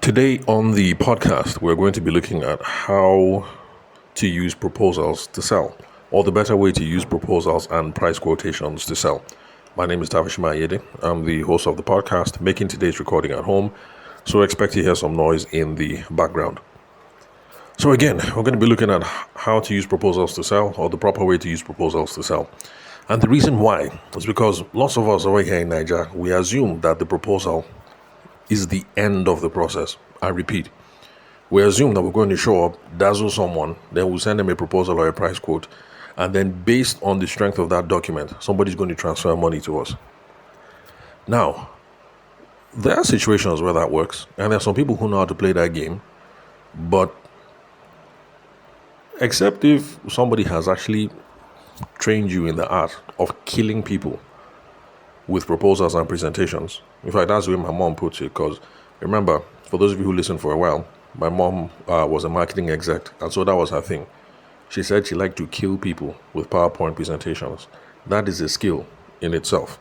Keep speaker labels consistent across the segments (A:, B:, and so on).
A: Today on the podcast, we're going to be looking at how to use proposals to sell, or the better way to use proposals and price quotations to sell. My name is Tavishima Ayede. I'm the host of the podcast, making today's recording at home, so expect to hear some noise in the background. So again, we're going to be looking at how to use proposals to sell, or the proper way to use proposals to sell. And the reason why is because lots of us over here in Nigeria, we assume that the proposal is the end of the process. I repeat, we assume that we're going to show up, dazzle someone, then we'll send them a proposal or a price quote, and then based on the strength of that document, somebody's going to transfer money to us. Now, there are situations where that works, and there are some people who know how to play that game, but except if somebody has actually trained you in the art of killing people with proposals and presentations. In fact, that's the way my mom puts it, because remember, for those of you who listened for a while, my mom was a marketing exec, and so that was her thing. She said she liked to kill people with PowerPoint presentations. That is a skill in itself.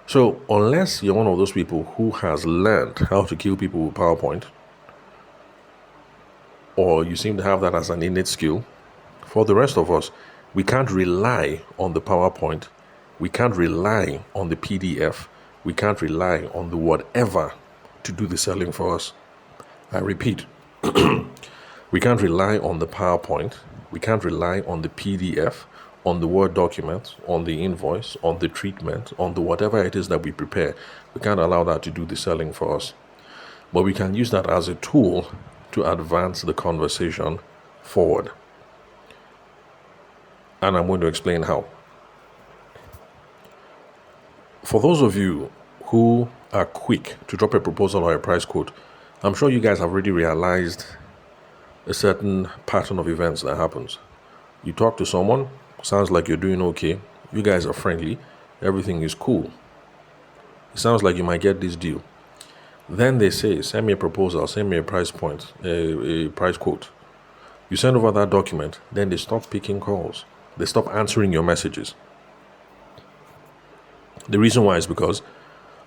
A: So unless you're one of those people who has learned how to kill people with PowerPoint, or you seem to have that as an innate skill, for the rest of us, we can't rely on the PowerPoint. We can't rely on the PDF. We can't rely on the whatever to do the selling for us. I repeat, we can't rely on the PowerPoint. We can't rely on the PDF, on the Word document, on the invoice, on the treatment, on the whatever it is that we prepare. We can't allow that to do the selling for us. But we can use that as a tool to advance the conversation forward. And I'm going to explain how. For those of you who are quick to drop a proposal or a price quote, I'm sure you guys have already realized a certain pattern of events that happens. You talk to someone, sounds like you're doing okay, you guys are friendly, everything is cool. It sounds like you might get this deal. Then they say, send me a proposal, send me a price point, a price quote. You send over that document, then they stop picking calls. They stop answering your messages. The reason why is because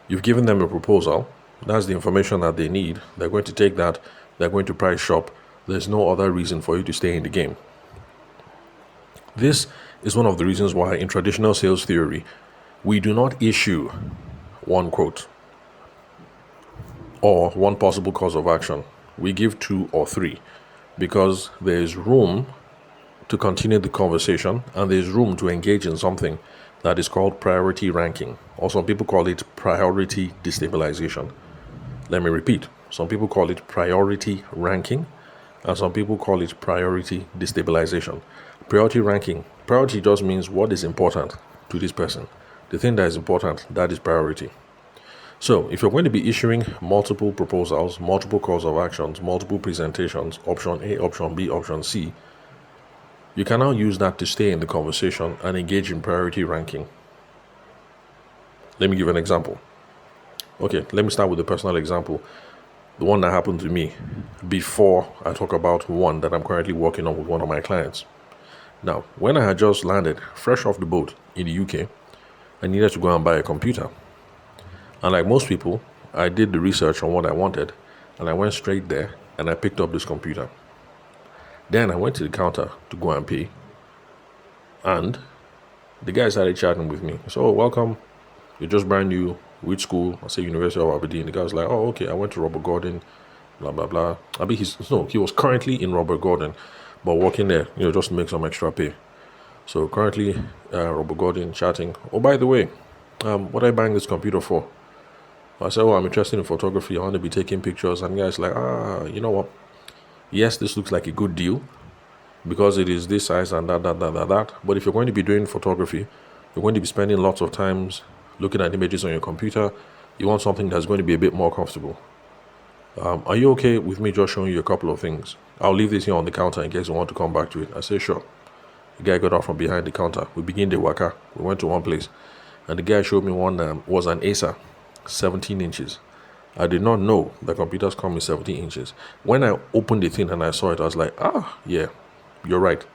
A: you've given them a proposal. That's the information that they need. They're going to take that. They're going to price shop. There's no other reason for you to stay in the game. This is one of the reasons why in traditional sales theory, we do not issue one quote or one possible course of action. We give 2 or 3 because there is room to continue the conversation and there's room to engage in something that is called priority ranking, or some people call it priority destabilization. Let me repeat. Some people call it priority ranking, and some people call it priority destabilization. Priority ranking. Priority just means what is important to this person. The thing that is important, that is priority. So if you're going to be issuing multiple proposals, multiple calls of actions, multiple presentations, option A, option B, option C, you can now use that to stay in the conversation and engage in priority ranking. Let me give an example. Okay, let me start with a personal example. The one that happened to me before I talk about one that I'm currently working on with one of my clients. Now, when I had just landed fresh off the boat in the UK, I needed to go and buy a computer. And like most people, I did the research on what I wanted, and I went straight there and I picked up this computer. Then I went to the counter to go and pay. And the guy started chatting with me. So, welcome. You're just brand new. Which school? I say University of Aberdeen. The guy was like, oh, okay. I went to Robert Gordon. Blah, blah, blah. He was currently in Robert Gordon, but working there, just to make some extra pay. So currently, Robert Gordon chatting. Oh, by the way, what are you buying this computer for? I said, I'm interested in photography. I want to be taking pictures. And the guy's like, you know what? Yes, this looks like a good deal because it is this size and that. But if you're going to be doing photography, you're going to be spending lots of times looking at images on your computer. You want something that's going to be a bit more comfortable. Are you okay with me just showing you a couple of things? I'll leave this here on the counter in case you want to come back to it. I say, sure. The guy got out from behind the counter. We begin the waka. We went to one place. And the guy showed me one was an Acer, 17 inches. I did not know the computers come in 17 inches. When I opened the thing and I saw it, I was like, yeah, you're right.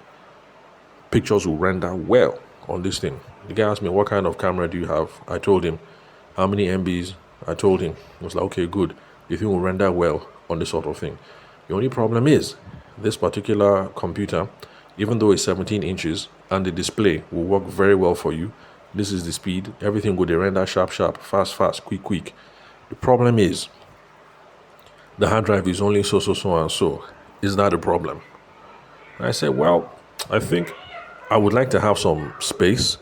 A: Pictures will render well on this thing. The guy asked me, what kind of camera do you have? I told him. How many MBs? I told him. He was like, okay, good. The thing will render well on this sort of thing. The only problem is this particular computer, even though it's 17 inches and the display will work very well for you, this is the speed, everything will render sharp, fast, quick. The problem is the hard drive is only so and so. Is that a problem? And I said, well, I think I would like to have some space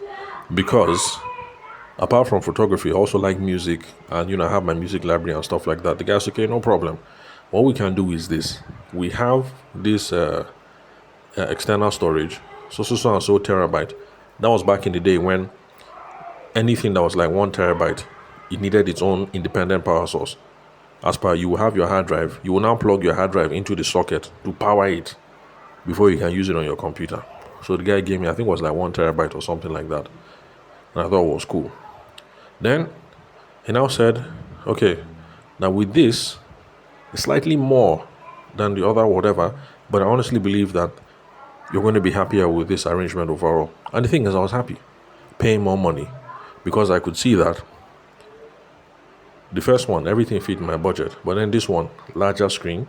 A: because apart from photography, I also like music and, I have my music library and stuff like that. The guy said, okay, no problem. What we can do is this. We have this external storage, so and so terabyte. That was back in the day when anything that was like 1 terabyte, it needed its own independent power source. As per, you will have your hard drive. You will now plug your hard drive into the socket to power it before you can use it on your computer. So the guy gave me, I think it was like 1 terabyte or something like that. And I thought it was cool. Then he now said, okay, now with this, it's slightly more than the other whatever, but I honestly believe that you're going to be happier with this arrangement overall. And the thing is, I was happy paying more money because I could see that the first one, everything fit in my budget. But then this one, larger screen,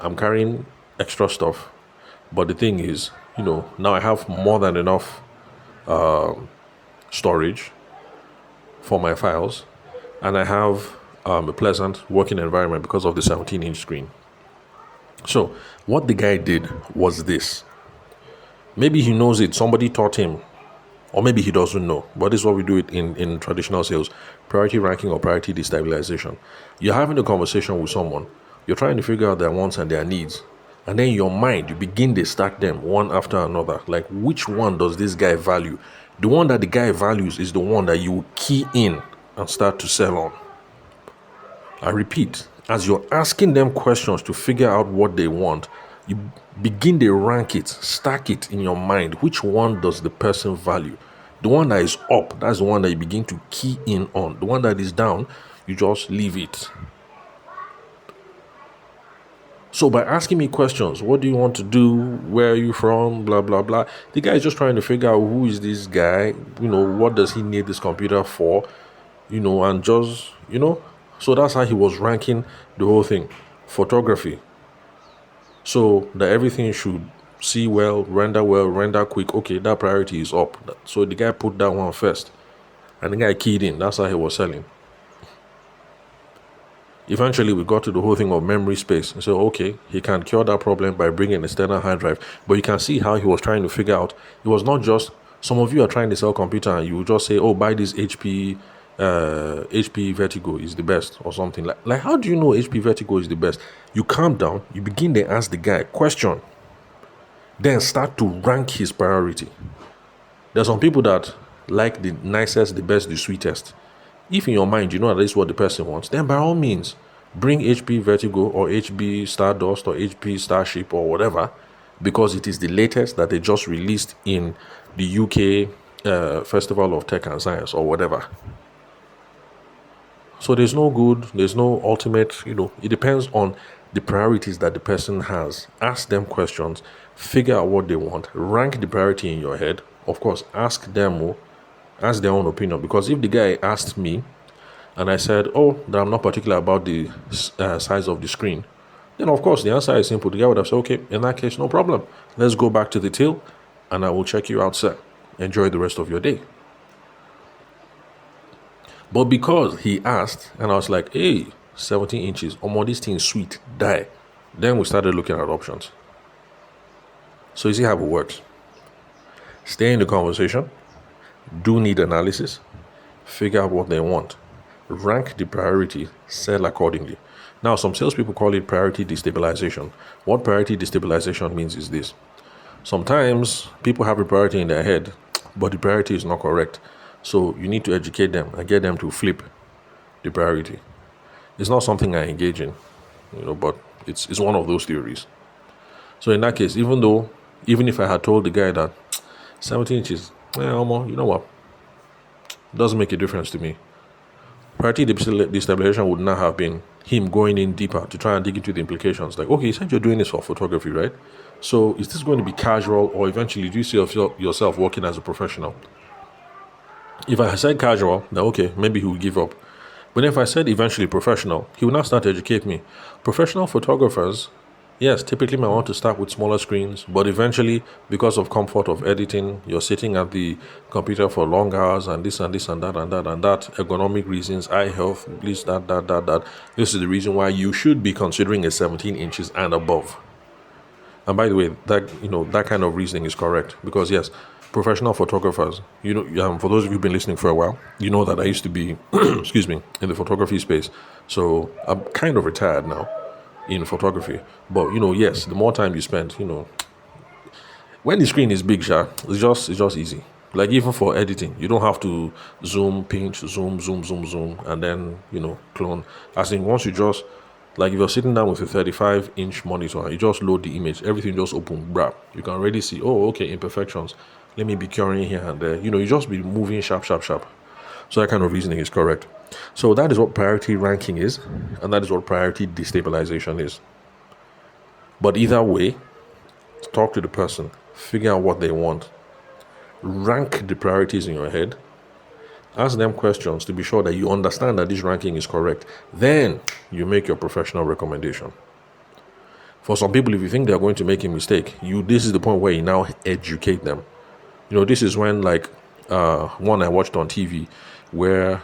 A: I'm carrying extra stuff. But the thing is, now I have more than enough storage for my files. And I have a pleasant working environment because of the 17-inch screen. So what the guy did was this. Maybe he knows it. Somebody taught him. Or maybe he doesn't know. But this is what we do it in traditional sales. Priority ranking or priority destabilization. You're having a conversation with someone. You're trying to figure out their wants and their needs. And then in your mind, you begin to stack them one after another. Like, which one does this guy value? The one that the guy values is the one that you key in and start to sell on. I repeat, as you're asking them questions to figure out what they want, you begin to rank it, stack it in your mind. Which one does the person value? The one that is up, that's the one that you begin to key in on. The one that is down, you just leave it. So by asking me questions, what do you want to do? Where are you from? Blah, blah, blah. The guy is just trying to figure out who is this guy? What does he need this computer for? And just, So that's how he was ranking the whole thing. Photography. So that everything should see well, render quick. Okay, that priority is up. So the guy put that one first. And the guy keyed in. That's how he was selling. Eventually, we got to the whole thing of memory space. And so, okay, he can cure that problem by bringing an external hard drive. But you can see how he was trying to figure out. It was not just, some of you are trying to sell computer and you will just say, oh, buy this HP Vertigo is the best or something. Like how do you know HP Vertigo is the best? You calm down, you begin to ask the guy question, then start to rank his priority. There's some people that like the nicest, the best, the sweetest. If in your mind you know that this is what the person wants, then by all means, bring HP Vertigo or HP Stardust or HP Starship or whatever, because it is the latest that they just released in the UK Festival of Tech and Science or whatever. So there's no ultimate, it depends on the priorities that the person has. Ask them questions, figure out what they want, rank the priority in your head. Of course, ask their own opinion. Because if the guy asked me and I said, that I'm not particular about the size of the screen, then of course the answer is simple. The guy would have said, okay, in that case, no problem. Let's go back to the till and I will check you out, sir. Enjoy the rest of your day. But because he asked, and I was like, hey, 17 inches, this thing is sweet, die. Then we started looking at options. So you see how it works. Stay in the conversation, do need analysis, figure out what they want, rank the priority, sell accordingly. Now, some salespeople call it priority destabilization. What priority destabilization means is this. Sometimes people have a priority in their head, but the priority is not correct. So you need to educate them and get them to flip the priority. It's not something I engage in, but it's one of those theories. So in that case, even if I had told the guy that 17 inches, you know what, it doesn't make a difference to me. Priority destabilization would not have been him going in deeper to try and dig into the implications. Like, okay, you said you're doing this for photography, right? So is this going to be casual, or eventually do you see yourself working as a professional? If I said casual, then okay, maybe he will give up. But if I said eventually professional, he will now start to educate me. Professional photographers, yes, typically might want to start with smaller screens, but eventually, because of comfort of editing, you're sitting at the computer for long hours and this and this and that and that and that, ergonomic reasons, eye health, this, that. This is the reason why you should be considering a 17 inches and above. And by the way, that kind of reasoning is correct because yes, professional photographers. For those of you who've been listening for a while, you know that I used to be, excuse me, in the photography space. So I'm kind of retired now in photography. But yes, the more time you spend, when the screen is big, it's just easy. Like even for editing, you don't have to zoom, pinch, zoom, and then clone. As in once you just like if you're sitting down with a 35-inch monitor and you just load the image, everything just open, brap. You can already see, oh, okay, imperfections. Let me be curing here and there. You just be moving sharp. So that kind of reasoning is correct. So that is what priority ranking is, and that is what priority destabilization is. But either way, talk to the person, figure out what they want, rank the priorities in your head, ask them questions to be sure that you understand that this ranking is correct. Then you make your professional recommendation. For some people, if you think they're going to make a mistake, this is the point where you now educate them. This is when one I watched on TV where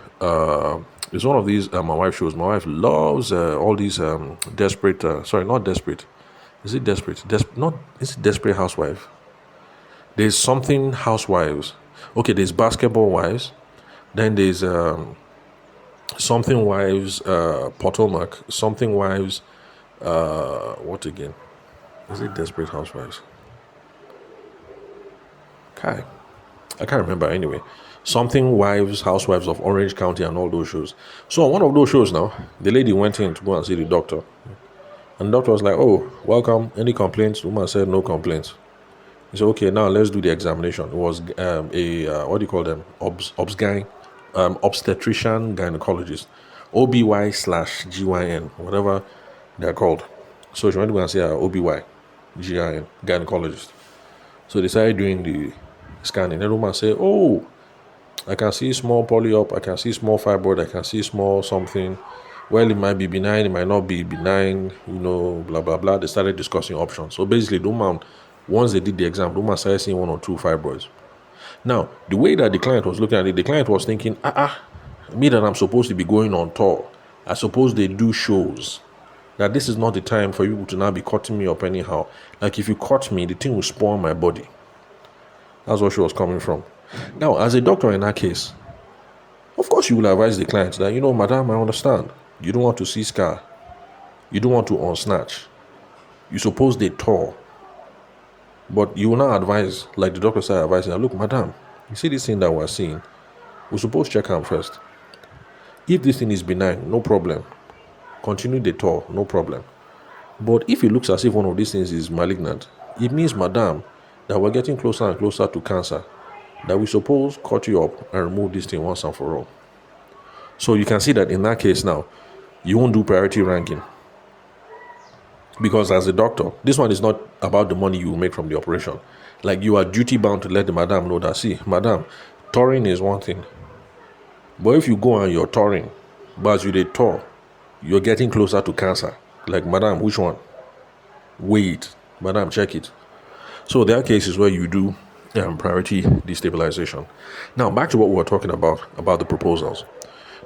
A: it's one of these my wife shows. My wife loves all these desperate. Not desperate. Is it desperate? Is it Desperate Housewife? There's something housewives. Okay, there's Basketball Wives. Then there's Something Wives Potomac. Something Wives. What again? Is it Desperate Housewives? Okay. I can't remember anyway. Something Wives, Housewives of Orange County and all those shows. So on one of those shows now, the lady went in to go and see the doctor. And the doctor was like, oh, welcome. Any complaints? The woman said no complaints. He said, okay, now let's do the examination. It was what do you call them? Obstetrician gynecologist. OBY/GYN, whatever they're called. So she went to go and see her OBY/GYN, gynecologist. So they started doing the scanning. The woman said, oh, I can see small polyp, I can see small fibroid, I can see small something. Well, it might be benign, it might not be benign, blah, blah, blah. They started discussing options. So basically, the woman, once they did the exam, the woman started seeing 1 or 2 fibroids. Now, the way that the client was looking at it, the client was thinking, me that I'm supposed to be going on tour, I suppose they do shows. That this is not the time for you to now be cutting me up anyhow. Like if you cut me, the thing will spoil my body. That's where she was coming from. Now, as a doctor in that case, of course you will advise the client that, madam, I understand. You don't want to see scar. You don't want to unsnatch. You suppose they tore. But you will not advise, like the doctor started advising, look, madam, you see this thing that we're seeing? We're supposed to check them first. If this thing is benign, no problem. Continue the tour, no problem. But if it looks as if one of these things is malignant, it means, madam, that we're getting closer and closer to cancer, that we suppose cut you up and remove this thing once and for all. So you can see that in that case now, you won't do priority ranking. Because as a doctor, this one is not about the money you will make from the operation. Like you are duty bound to let the madam know that, see, madam, touring is one thing. But if you go and you're touring, but as you did tour, you're getting closer to cancer. Like, madam, which one? Wait, madam, check it. So there are cases where you do priority destabilization. Now, back to what we were talking about the proposals.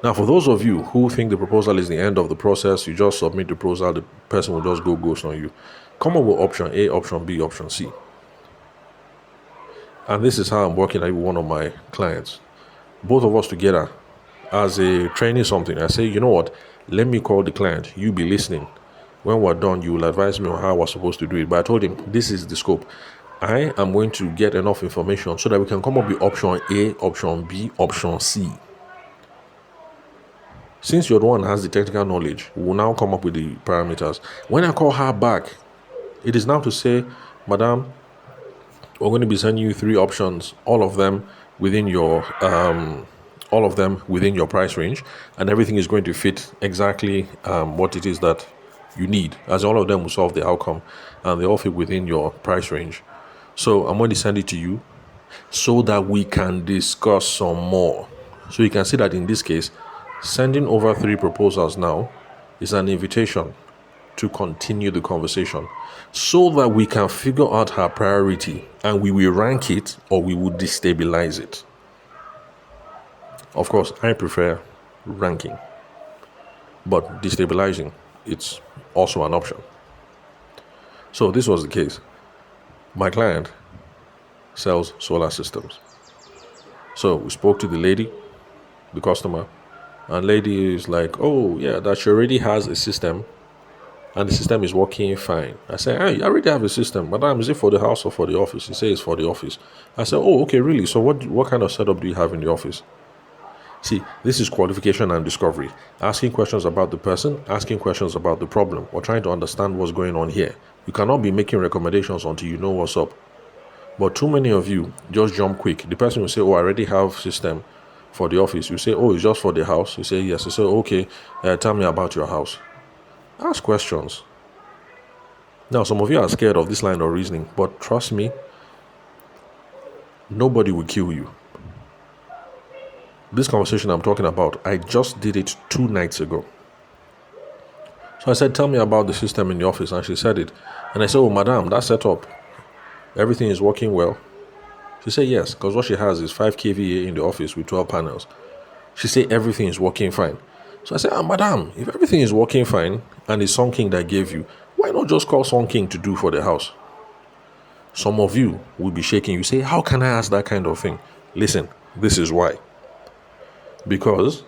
A: Now, for those of you who think the proposal is the end of the process, you just submit the proposal, the person will just go ghost on you. Come up with option A, option B, option C. And this is how I'm working with one of my clients. Both of us together, as a training something, I say, you know what, let me call the client, you be listening. When we're done, you will advise me on how we're supposed to do it. But I told him, this is the scope. I am going to get enough information so that we can come up with option A, option B, option C. Since you're the one that has the technical knowledge, we will now come up with the parameters. When I call her back, it is now to say, madam, we're going to be sending you 3 options, all of them within your price range, and everything is going to fit exactly what it is that you need, as all of them will solve the outcome and they all fit within your price range. So I'm going to send it to you so that we can discuss some more. So you can see that in this case, Sending over 3 proposals now is an invitation to continue the conversation so that we can figure out her priority and we will rank it or we will destabilize it. Of course, I prefer ranking, but destabilizing, it's also an option. So this was the case. My client sells solar systems. So we spoke to the lady, the customer, and lady is like, oh yeah, that she already has a system and the system is working fine. I said, hey, I already have a system. Madam, is it for the house or for the office? He says it's for the office. I said, oh, okay, really? So what kind of setup do you have in the office? See, this is qualification and discovery. Asking questions about the person, asking questions about the problem, or trying to understand what's going on here. You cannot be making recommendations until you know what's up. But too many of you just jump quick. The person will say, oh, I already have system for the office. You say, oh, it's just for the house. You say, yes. You say, okay, tell me about your house. Ask questions. Now, some of you are scared of this line of reasoning, but trust me, nobody will kill you. This conversation I'm talking about, I just did it 2 nights ago. So I said, tell me about the system in the office. And she said it. And I said, oh, madam, that's set up. Everything is working well. She said, yes, because what she has is 5 kVA in the office with 12 panels. She said, everything is working fine. So I said, madam, if everything is working fine and it's Sun King that gave you, why not just call Sun King to do for the house? Some of you will be shaking. You say, how can I ask that kind of thing? Listen, this is why. Because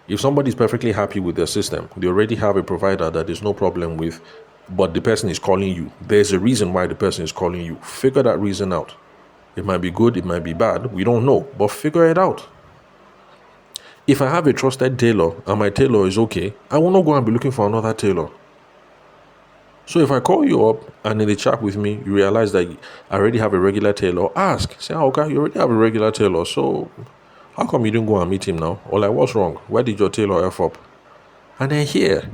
A: if somebody is perfectly happy with their system, they already have a provider that there's no problem with, but the person is calling you. There's a reason why the person is calling you. Figure that reason out. It might be good, it might be bad. We don't know, but figure it out. If I have a trusted tailor and my tailor is okay, I will not go and be looking for another tailor. So if I call you up and in the chat with me, you realize that I already have a regular tailor, ask. Say, okay, you already have a regular tailor, so how come you didn't go and meet him now? Or like, what's wrong? Why did your tailor F up? And then here,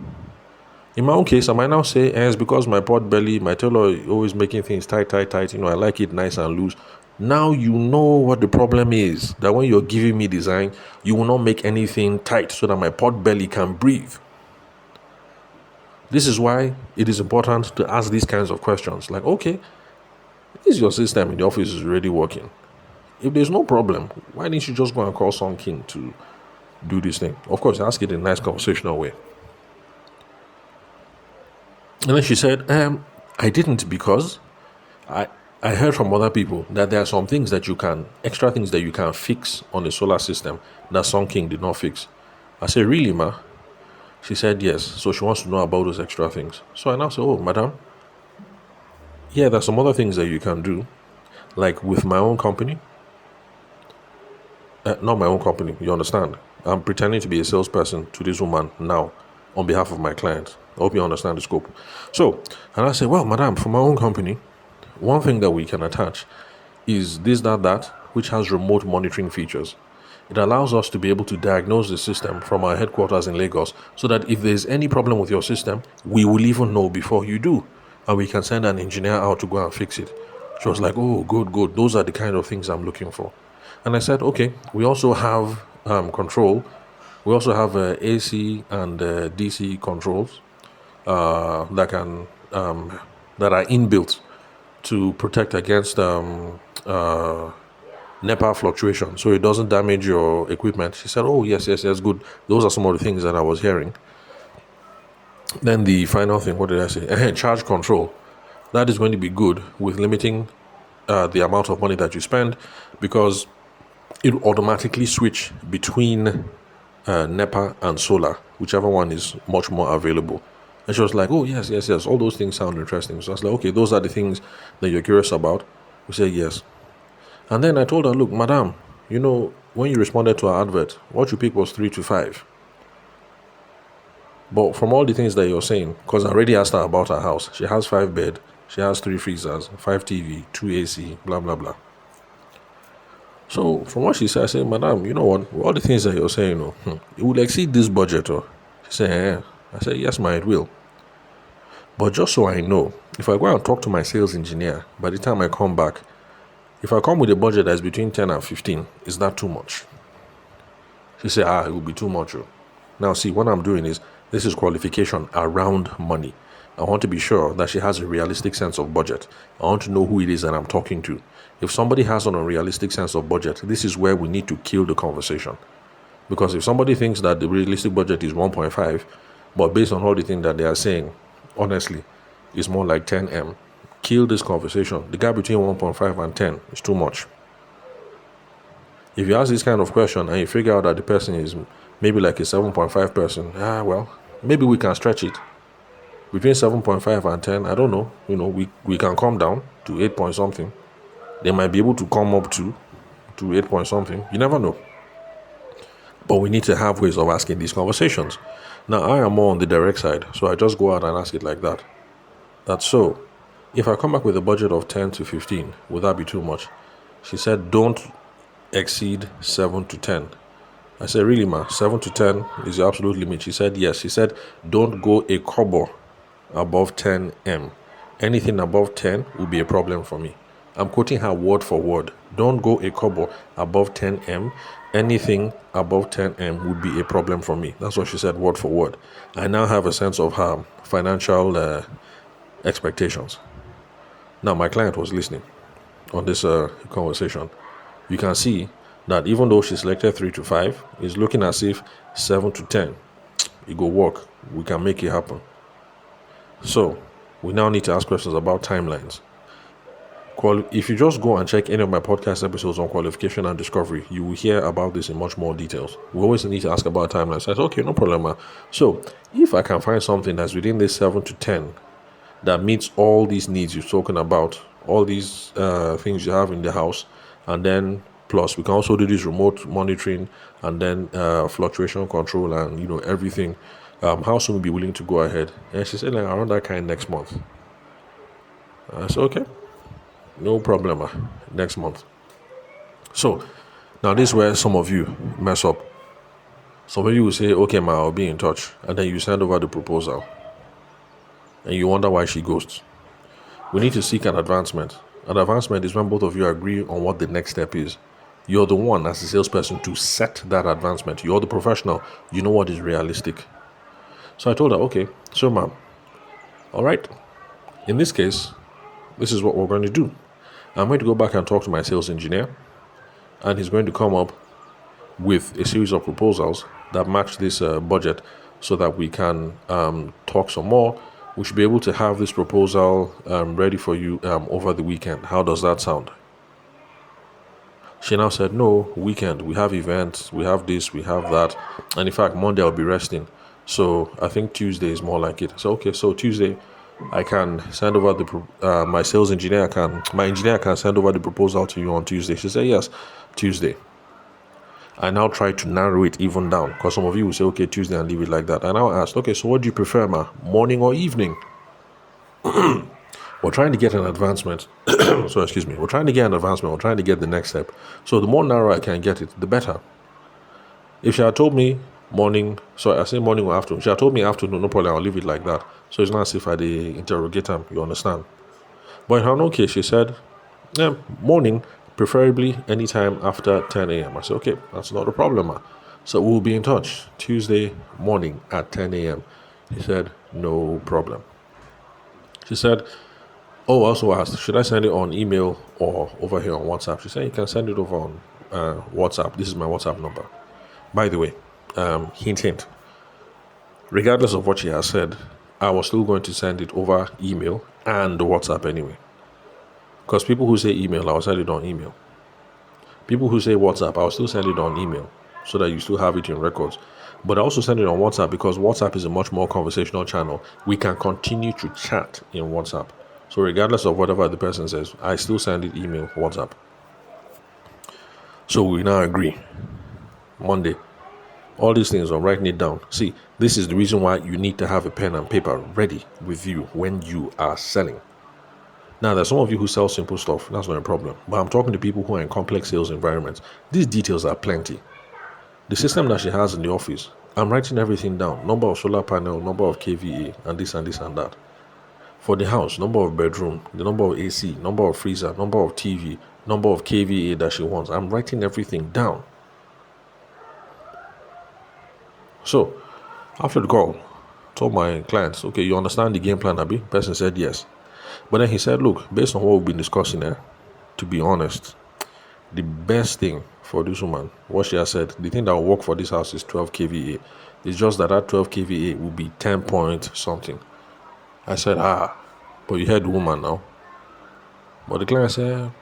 A: in my own case, I might now say, it's because my pot belly, my tailor is always making things tight. I like it nice and loose. Now you know what the problem is. That when you're giving me design, you will not make anything tight so that my pot belly can breathe. This is why it is important to ask these kinds of questions. Like, okay, is your system in the office is already working? If there's no problem, why didn't you just go and call Sun King to do this thing? Of course, ask it in a nice conversational way. And then she said, I didn't because I heard from other people that there are some things that extra things that you can fix on the solar system that Sun King did not fix. I said, really, ma? She said, yes. So she wants to know about those extra things. So I now said, oh, madam, yeah, there's some other things that you can do. Like with my own company. Not my own company, you understand? I'm pretending to be a salesperson to this woman now on behalf of my client. I hope you understand the scope. So, and I said, well, madam, for my own company, one thing that we can attach is that, which has remote monitoring features. It allows us to be able to diagnose the system from our headquarters in Lagos so that if there's any problem with your system, we will even know before you do. And we can send an engineer out to go and fix it. She was like, oh, good. Those are the kind of things I'm looking for. And I said, okay, we also have control. We also have AC and DC controls that are inbuilt to protect against NEPA fluctuation, so it doesn't damage your equipment. She said, oh, yes, good. Those are some of the things that I was hearing. Then the final thing, what did I say? Charge control. That is going to be good with limiting the amount of money that you spend, because it will automatically switch between NEPA and solar, whichever one is much more available. And she was like, oh, yes, all those things sound interesting. So I was like, okay, those are the things that you're curious about? We said, yes. And then I told her, look, madam, when you responded to our advert, what you picked was 3 to 5. But from all the things that you're saying, because I already asked her about her house, she has 5 bed, she has 3 freezers, 5 TV, 2 AC, blah, blah, blah. So from what she said, I said, madam, you know what, all the things that you're saying, it will exceed this budget. She said, yeah. I said, yes, ma, it will. But just so I know, if I go and talk to my sales engineer, by the time I come back, if I come with a budget that's between 10 and 15, is that too much? She said, it will be too much. Now, see, what I'm doing is this is qualification around money. I want to be sure that she has a realistic sense of budget. I want to know who it is that I'm talking to. If somebody has an unrealistic sense of budget, this is where we need to kill the conversation. Because if somebody thinks that the realistic budget is 1.5, but based on all the things that they are saying, honestly, it's more like 10M. Kill this conversation. The gap between 1.5 and 10 is too much. If you ask this kind of question and you figure out that the person is maybe like a 7.5 person, well, maybe we can stretch it. Between 7.5 and 10, I don't know. We can come down to 8 point something. They might be able to come up to 8 point something. You never know. But we need to have ways of asking these conversations. Now, I am more on the direct side, so I just go out and ask it like that. That's so. If I come back with a budget of 10 to 15, would that be too much? She said, don't exceed 7 to 10. I said, really, ma? 7 to 10 is the absolute limit? She said, yes. She said, don't go a kobo above 10M. Anything above 10 will be a problem for me. I'm quoting her word for word. Don't go a kobo above 10M. Anything above 10M would be a problem for me. That's what she said, word for word. I now have a sense of her financial expectations. Now, my client was listening on this conversation. You can see that even though she selected 3 to 5, it's looking as if 7 to 10, it go work. We can make it happen. So, we now need to ask questions about timelines. If you just go and check any of my podcast episodes on qualification and discovery, you will hear about this in much more details. We always need to ask about timelines. I said, okay, no problem, ma. So, if I can find something that's within this 7 to 10 that meets all these needs you've spoken about, all these things you have in the house, and then plus we can also do this remote monitoring and then fluctuation control and everything. How soon will be willing to go ahead? And she said, like, around that kind next month. I said, okay, no problem, next month. So now this is where some of you mess up. Some of you will say, okay, ma, I'll be in touch, and then you send over the proposal and you wonder why she ghosts. We need to seek an advancement. An advancement is when both of you agree on what the next step is. You're the one as a salesperson to set that advancement. You're the professional. You know what is realistic. So I told her, okay, so ma'am, all right, in this case, this is what we're going to do. I'm going to go back and talk to my sales engineer, and he's going to come up with a series of proposals that match this budget so that we can talk some more. We should be able to have this proposal ready for you over the weekend. How does that sound? She now said, no, weekend, we have events, we have this, we have that. And in fact, Monday I'll be resting. So I think Tuesday is more like it. So, okay, so Tuesday I can send over my engineer can send over the proposal to you on Tuesday. She said, yes, Tuesday. I now try to narrow it even down because some of you will say, okay, Tuesday and leave it like that. I now asked, okay, so what do you prefer, ma? Morning or evening? We're trying to get an advancement. We're trying to get an advancement. We're trying to get the next step. So the more narrow I can get it, the better. If she had told me morning, I say morning or afternoon. She had told me afternoon, no problem, I'll leave it like that. So it's not as if I interrogate her, you understand? But in her own case, she said, morning, preferably anytime after 10 a.m. I said, okay, that's not a problem, ma. So we'll be in touch Tuesday morning at 10 a.m. She said, no problem. She said, oh, I also asked, should I send it on email or over here on WhatsApp? She said, you can send it over on WhatsApp. This is my WhatsApp number. By the way, hint, regardless of what she has said, I was still going to send it over email and WhatsApp anyway. Because people who say email, I'll send it on email. People who say WhatsApp, I'll still send it on email so that you still have it in records. But I also send it on WhatsApp because WhatsApp is a much more conversational channel. We can continue to chat in WhatsApp. So regardless of whatever the person says, I still send it email, WhatsApp. So we now agree. Monday. All these things, I'm writing it down. See, this is the reason why you need to have a pen and paper ready with you when you are selling. Now, there's some of you who sell simple stuff. That's not a problem. But I'm talking to people who are in complex sales environments. These details are plenty. The system that she has in the office, I'm writing everything down. Number of solar panel, number of kVA, and this and this and that. For the house, number of bedroom, the number of AC, number of freezer, number of TV, number of kVA that she wants. I'm writing everything down. So, After the call, told my clients, okay, you understand the game plan, Abi? Person said yes. But then he said, look, based on what we've been discussing here, to be honest, the best thing for this woman, what she has said, the thing that will work for this house is 12 kVA. It's just that 12 kVA will be 10 point something. I said, but you heard the woman now. But the client said,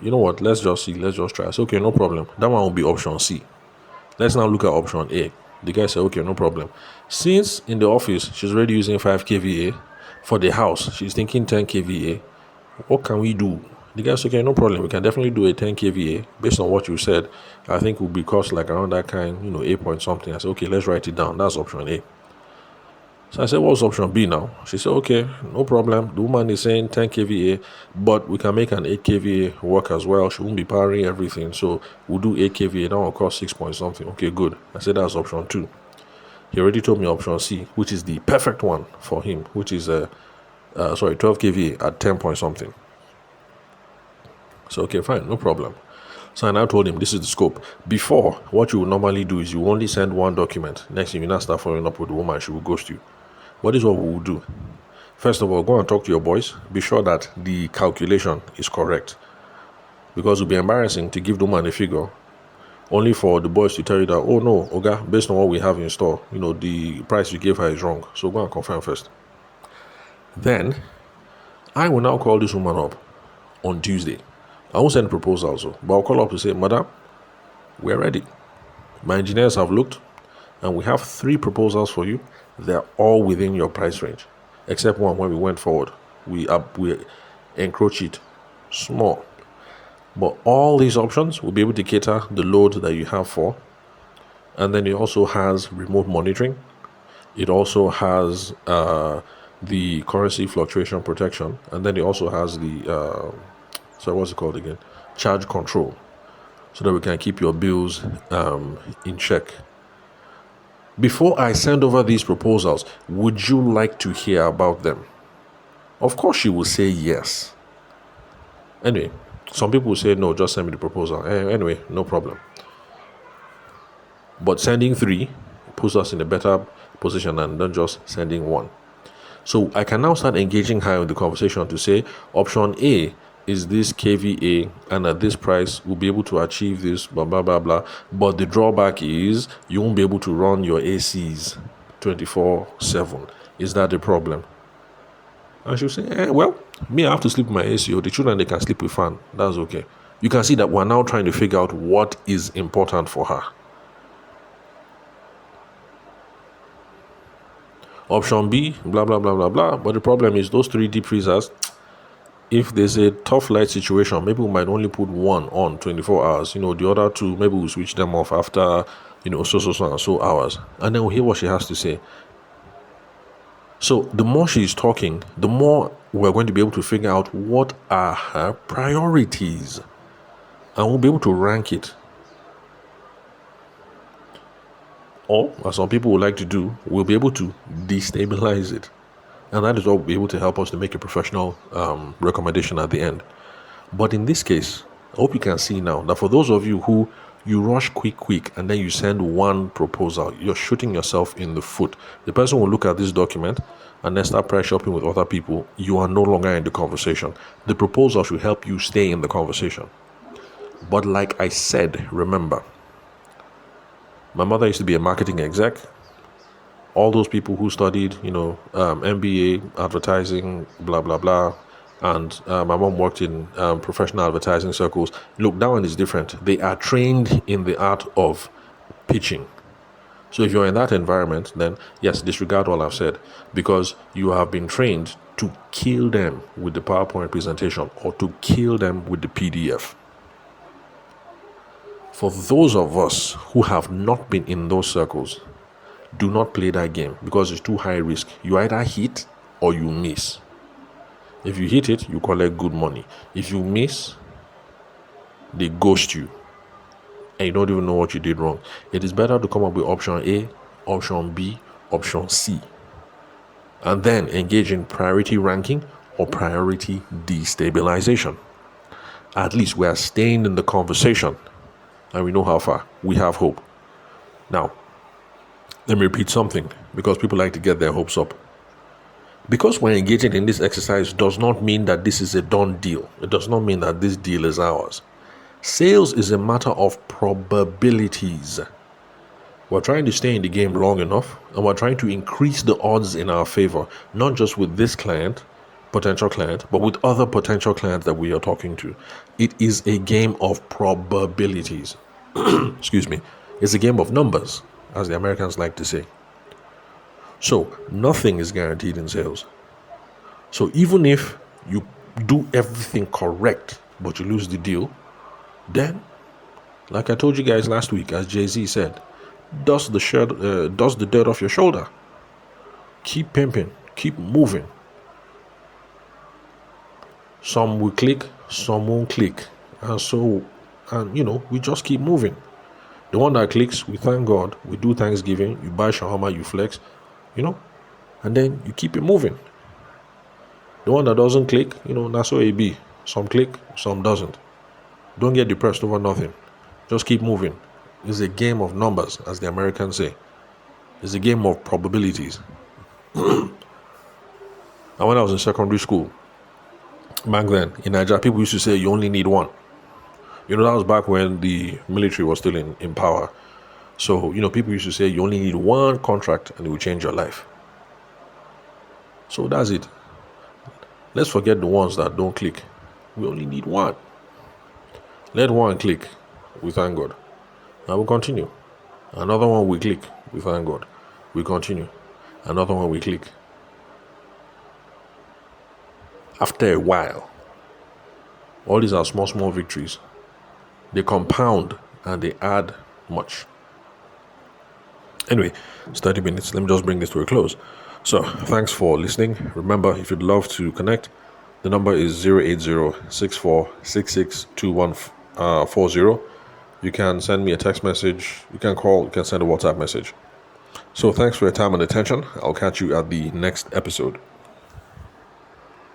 A: you know what, let's just see, let's just try. I said, okay, no problem. That one will be option C. Let's now look at option A. The guy said, okay, no problem. Since in the office, she's already using 5 kVA, for the house, she's thinking 10 kVA. What can we do? The guy said, okay, no problem. We can definitely do a 10 kVA. Based on what you said, I think it will be cost like around that kind, 8 point something. I said, okay, let's write it down. That's option A. So I said, what's option B now? She said, okay, no problem. The woman is saying 10 kVA, but we can make an 8 kVA work as well. She won't be powering everything. So we'll do 8 kVA. That will cost 6 point something. Okay, good. I said, that's option 2. He already told me option C, which is the perfect one for him, which is 12 kVA at 10 point something. So, okay, fine, no problem. So I now told him this is the scope. Before, what you would normally do is you only send one document. Next thing you now start following up with the woman, she will ghost you. What is what we will do? First of all, go and talk to your boys. Be sure that the calculation is correct. Because it will be embarrassing to give the woman a figure only for the boys to tell you that, oh no, Oga, based on what we have in store, the price you gave her is wrong. So go and confirm first. Then, I will now call this woman up on Tuesday. I won't send a proposal also, but I'll call up to say, Madam, we're ready. My engineers have looked, and we have 3 proposals for you. They're all within your price range, except one when we went forward. We encroach it small. But all these options will be able to cater the load that you have for. And then it also has remote monitoring. It also has the currency fluctuation protection. And then it also has the, what's it called again? Charge control. So that we can keep your bills in check. Before I send over these proposals, would you like to hear about them? Of course she will say yes. Anyway, some people will say, no, just send me the proposal. Anyway, no problem. But sending 3 puts us in a better position than not just sending 1. So I can now start engaging her in the conversation to say, option A is this KVA, and at this price, we'll be able to achieve this, blah, blah, blah, blah. But the drawback is you won't be able to run your ACs 24/7. Is that the problem? And she'll say, well, me, I have to sleep with my AC, or the children, they can sleep with fan. That's okay. You can see that we're now trying to figure out what is important for her. Option B, blah, blah, blah, blah, blah. But the problem is those 3 deep freezers, if there's a tough light situation, maybe we might only put one on 24 hours. The other 2, maybe we'll switch them off after, so hours. And then we'll hear what she has to say. So the more she's talking, the more we're going to be able to figure out what are her priorities. And we'll be able to rank it. Or, as some people would like to do, we'll be able to destabilize it. And that is what will be able to help us to make a professional recommendation at the end. But in this case, I hope you can see now that for those of you who you rush quick, and then you send one proposal, you're shooting yourself in the foot. The person will look at this document and then start price shopping with other people. You are no longer in the conversation. The proposal should help you stay in the conversation. But like I said, remember, my mother used to be a marketing exec. All those people who studied, MBA, advertising, blah, blah, blah. And my mom worked in professional advertising circles. Look, that one is different. They are trained in the art of pitching. So if you're in that environment, then yes, disregard all I've said, because you have been trained to kill them with the PowerPoint presentation or to kill them with the PDF. For those of us who have not been in those circles, do not play that game because it's too high risk. You either hit or you miss. If you hit it, you collect good money. If you miss, they ghost you. And you don't even know what you did wrong. It is better to come up with option A, option B, option C. And then engage in priority ranking or priority destabilization. At least we are staying in the conversation. And we know how far. We have hope. Now, let me repeat something. because people like to get their hopes up. Because we're engaging in this exercise does not mean that this is a done deal. It does not mean that this deal is ours. Sales is a matter of probabilities. We're trying to stay in the game long enough, and we're trying to increase the odds in our favor, not just with this client, potential client, but with other potential clients that we are talking to. It is a game of probabilities. Excuse me. It's a game of numbers, as the Americans like to say. So nothing is guaranteed in sales. So even if you do everything correct, but you lose the deal, then, like I told you guys last week, as Jay-Z said, dust the dirt off your shoulder. Keep pimping, keep moving. Some will click, some won't click. And we just keep moving. The one that clicks, we thank God, we do Thanksgiving, you buy shawarma, you flex, and then you keep it moving. The one that doesn't click, that's how it be. Some click, some doesn't. Don't get depressed over nothing. Just keep moving. It's a game of numbers, as the Americans say. It's a game of probabilities. And when I was in secondary school, back then, in Nigeria, people used to say you only need one. That was back when the military was still in power. So, people used to say you only need one contract and it will change your life. So that's it. Let's forget the ones that don't click. We only need one. Let one click, we thank God. And we'll continue. Another one we click, we thank God. We continue. Another one we click. After a while, all these are small victories. They compound and they add much. Anyway, it's 30 minutes. Let me just bring this to a close. So, thanks for listening. Remember, if you'd love to connect, the number is 080-6466-2140. You can send me a text message. You can call. You can send a WhatsApp message. So, thanks for your time and attention. I'll catch you at the next episode.